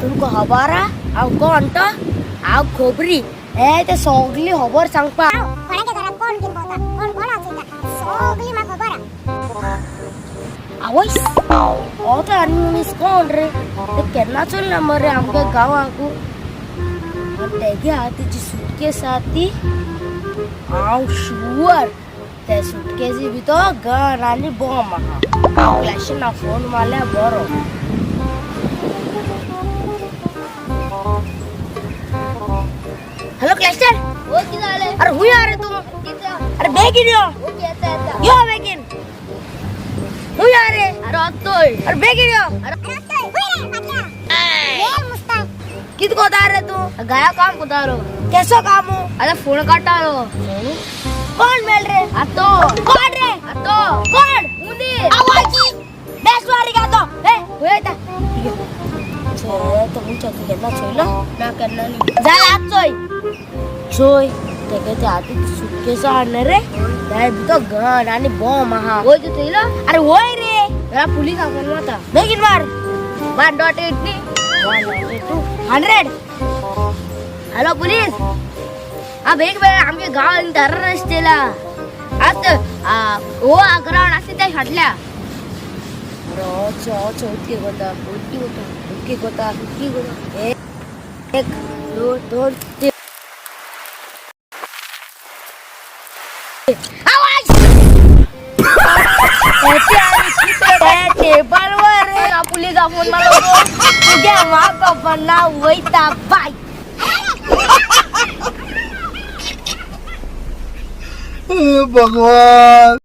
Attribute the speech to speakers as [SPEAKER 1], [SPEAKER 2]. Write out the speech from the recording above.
[SPEAKER 1] तुमको हबारा आव कोण आव खोबरी ते सगळी खबर सांगपा
[SPEAKER 2] कोणाच्या घरात कोण किंवा कोण कोण असेल सगळी मला खबर
[SPEAKER 1] आवस आता आणि कोण रे ते केन्ना चल मरे आमच्या गावाकू तेगे हातीची सुटकेस आती हांव शुअर त्या सुटकेसी भितर गन आनी बॉम्ब आहा हांव क्लॅशीना फोन मारल्या बरो हॅलो क्लॅस्टर
[SPEAKER 2] हो की झाले
[SPEAKER 1] अरे हुया रे तू अरे बेगीन यो बेगीन हुया रे
[SPEAKER 2] अरे आतोय
[SPEAKER 1] अरे बेगीन यो
[SPEAKER 2] अरे ये मुस्ताक
[SPEAKER 1] कित कोता रे तू
[SPEAKER 2] गया काम कुदारो
[SPEAKER 1] कैसो काम हो
[SPEAKER 2] अरे फोन काटारो
[SPEAKER 1] कौन मेल रे
[SPEAKER 2] आतो
[SPEAKER 1] कौन रे
[SPEAKER 2] आतो
[SPEAKER 1] कौन
[SPEAKER 2] मुंदी
[SPEAKER 1] आवाजी बेसवारी का तो ए होय ता छे तो मुचा तू केना छोइलो
[SPEAKER 2] ना करना नहीं
[SPEAKER 1] जा आज छोय तेगे ते आती सुटकेस आणले रे त्या भितर गन आणि बॉम्ब आहा
[SPEAKER 2] वो जो थईला
[SPEAKER 1] अरे होय रे
[SPEAKER 2] जरा पुलिस आगन माता
[SPEAKER 1] बेगीन मार
[SPEAKER 2] 1.8
[SPEAKER 1] 100
[SPEAKER 2] हेलो पुलिस अब एक बार आमचे गाव इंटर रस्तेला आत वो ग्राउंड असते त्या हटल्या
[SPEAKER 1] रो उतकी गोता एक दोन तीन
[SPEAKER 2] आवाज
[SPEAKER 1] टेबल वर
[SPEAKER 2] पुलिस फोन मला
[SPEAKER 1] तुझ्या माका बना वैता बाय
[SPEAKER 3] भगवान